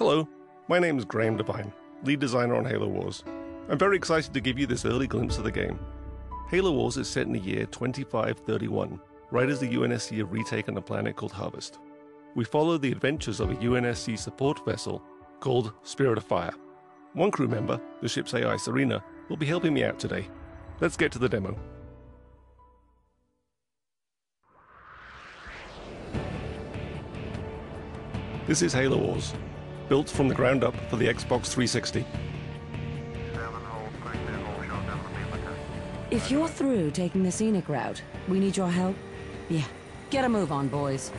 Hello, my name is Graham Devine, lead designer on Halo Wars. I'm very excited to give you this early glimpse of the game. Halo Wars is set in the year 2531, right as the UNSC have retaken a planet called Harvest. We follow the adventures of a UNSC support vessel called Spirit of Fire. One crew member, the ship's AI Serena, will be helping me out today. Let's get to the demo. This is Halo Wars, built from the ground up for the Xbox 360. If you're through taking the scenic route, we need your help. Yeah, get a move on, boys.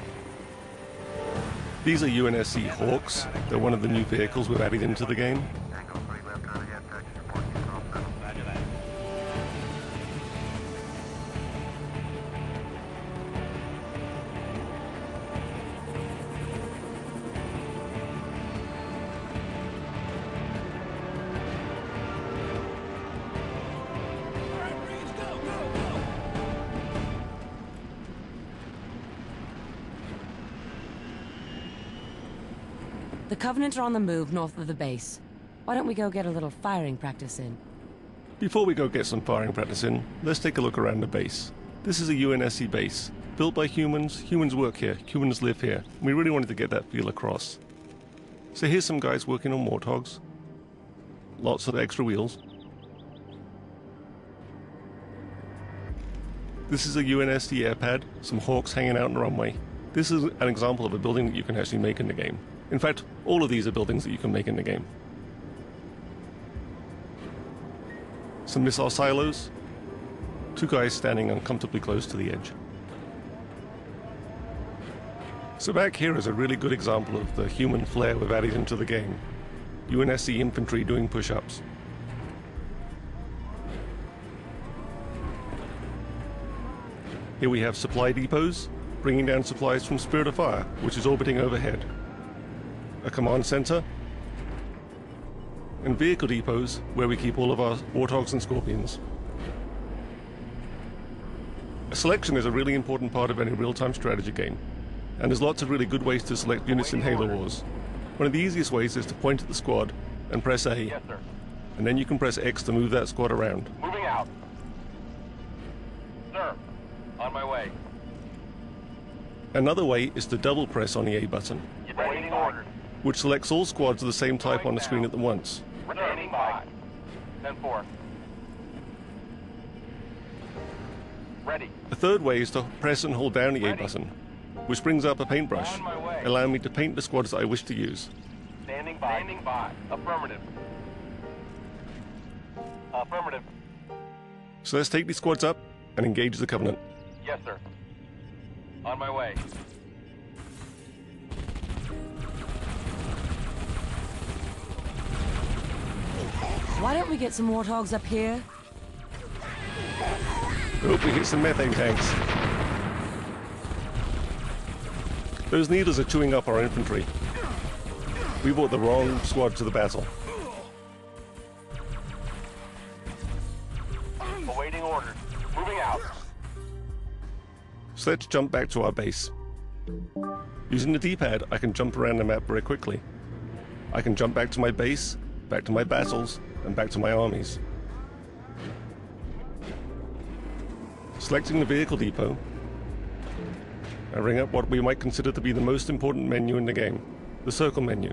These are UNSC Hawks. They're one of the new vehicles we've added into the game. The Covenant are on the move north of the base. Why don't we go get a little firing practice in? Before we go get some firing practice in, let's take a look around the base. This is a UNSC base, built by humans. Humans work here, humans live here. We really wanted to get that feel across. So here's some guys working on warthogs. Lots of extra wheels. This is a UNSC airpad, some Hawks hanging out on the runway. This is an example of a building that you can actually make in the game. In fact, all of these are buildings that you can make in the game. Some missile silos. Two guys standing uncomfortably close to the edge. So back here is a really good example of the human flair we've added into the game. UNSC infantry doing push-ups. Here we have supply depots, bringing down supplies from Spirit of Fire, which is orbiting overhead. A command center, and vehicle depots where we keep all of our Warthogs and Scorpions. A selection is a really important part of any real-time strategy game, and there's lots of really good ways to select units in Halo Wars. One of the easiest ways is to point at the squad and press A, yes, sir. And then you can press X to move that squad around. Moving out. Sir, on my way. Another way is to double press on the A button, Waiting orders. which selects all squads of the same type on the screen at once. Standing by. 10-4. Ready. A third way is to press and hold down the A button, which brings up a paintbrush, On my way. allowing me to paint the squads I wish to use. Standing by. Standing by. Affirmative. Affirmative. So let's take these squads up and engage the Covenant. Yes, sir. On my way. Why don't we get some warthogs up here? Hope we hit some methane tanks. Those needles are chewing up our infantry. We brought the wrong squad to the battle. Awaiting orders. Moving out. So let's jump back to our base. Using the D-pad, I can jump around the map very quickly. I can jump back to my base, back to my battles, and back to my armies. Selecting the vehicle depot, I bring up what we might consider to be the most important menu in the game, the circle menu.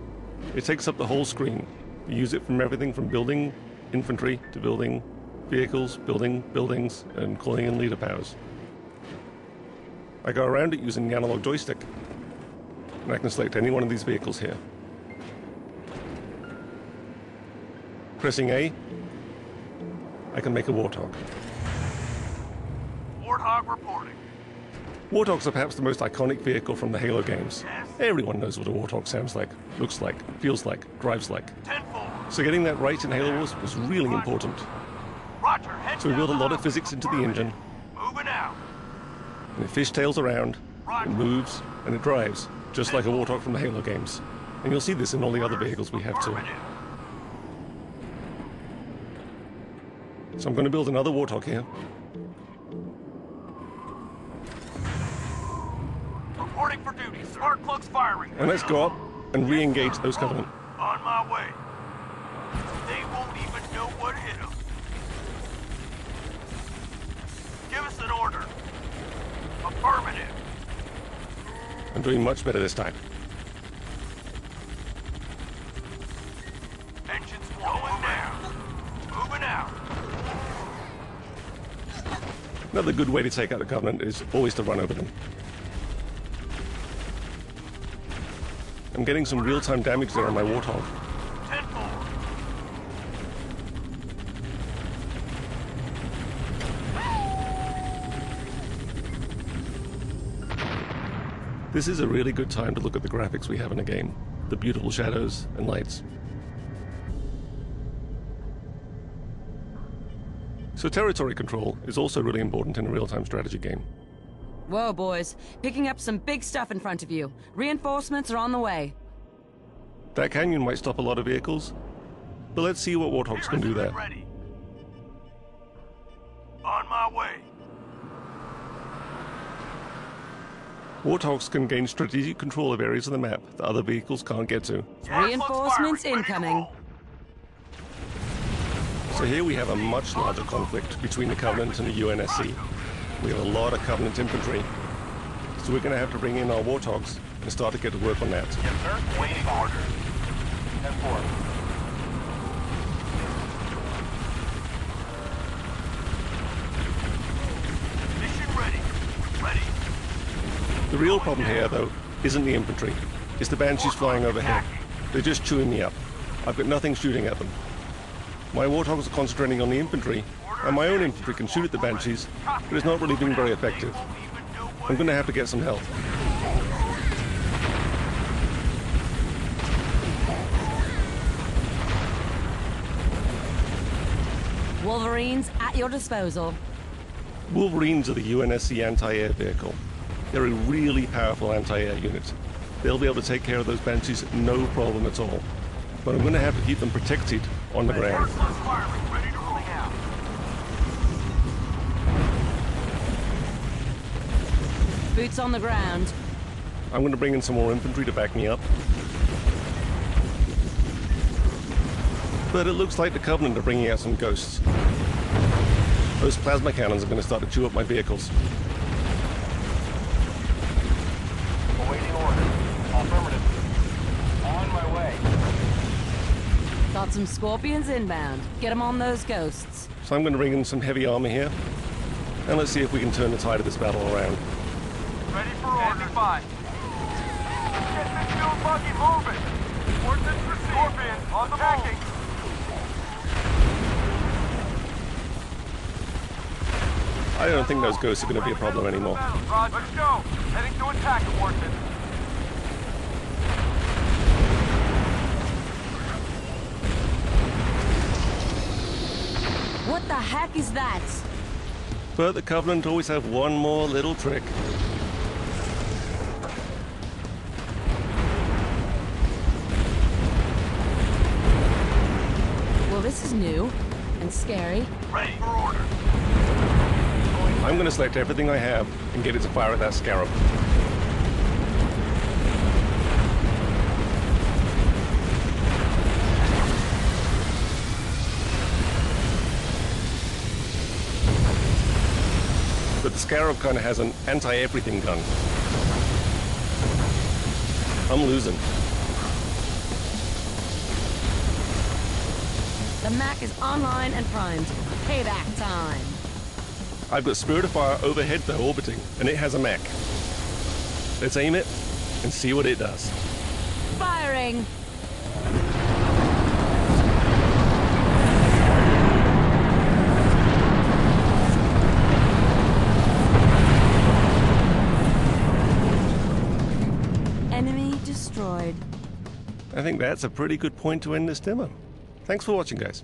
It takes up the whole screen. You use it from everything from building infantry to building vehicles, building buildings, and calling in leader powers. I go around it using the analog joystick, and I can select any one of these vehicles here. Pressing A, I can make a Warthog. Warthog reporting. Warthogs are perhaps the most iconic vehicle from the Halo games. Yes. Everyone knows what a Warthog sounds like, looks like, feels like, drives like. 10-4. So getting that right in Halo Wars was really important. Roger. Head So we built a down lot the of physics into the engine, Moving out. and it fishtails around, it moves, and it drives, just like a Warthog from the Halo games. And you'll see this in all the other vehicles we have too. So I'm going to build another Warthog here. Reporting for duty. Spark plugs firing. And let's go up and re-engage those Covenant. my way. They won't even know what hit them. Give us an order. Affirmative. I'm doing much better this time. Engines going now. Moving out. Another good way to take out the Covenant is always to run over them. I'm getting some real-time damage there on my Warthog. 10-4. This is a really good time to look at the graphics we have in the game. The beautiful shadows and lights. So territory control is also really important in a real-time strategy game. Whoa, boys. Picking up some big stuff in front of you. Reinforcements are on the way. That canyon might stop a lot of vehicles, but let's see what Warthogs can do there. Ready. On my way. Warthogs can gain strategic control of areas of the map that other vehicles can't get to. Reinforcements incoming. So here we have a much larger conflict between the Covenant and the UNSC. We have a lot of Covenant infantry, so we're going to have to bring in our Warthogs and start to get to work on that. Yes, sir. Waiting order. 10-4. Mission ready. Ready. The real problem here, though, isn't the infantry. It's the Banshees flying overhead. They're just chewing me up. I've got nothing shooting at them. My Warthogs are concentrating on the infantry, and my own infantry can shoot at the Banshees, but it's not really being very effective. I'm going to have to get some help. Wolverines at your disposal. Wolverines are the UNSC anti-air vehicle. They're a really powerful anti-air unit. They'll be able to take care of those Banshees no problem at all. But I'm going to have to keep them protected on the ground. Ready to roll out. Boots on the ground. I'm going to bring in some more infantry to back me up. But it looks like the Covenant are bringing out some ghosts. Those plasma cannons are going to start to chew up my vehicles. Awaiting order. Affirmative. On my way. Got some Scorpions inbound. Get them on those ghosts. So I'm going to bring in some heavy armor here. And let's see if we can turn the tide of this battle around. Ready for order. 5. Get this fuel buggy moving. Ordnance received. Scorpion on the attacking. I don't think those ghosts are going to be a problem anymore. Roger. Let's go. Heading to attack, Warden. What the heck is that? But the Covenant always have one more little trick. Well, this is new and scary. Ready for order. I'm going to select everything I have and get it to fire at that Scarab. But the Scarab kind of has an anti-everything gun. I'm losing. The Mac is online and primed. Payback time. I've got Spirit of Fire overhead though orbiting, and it has a mech. Let's aim it and see what it does. Firing! Enemy destroyed. I think that's a pretty good point to end this demo. Thanks for watching, guys.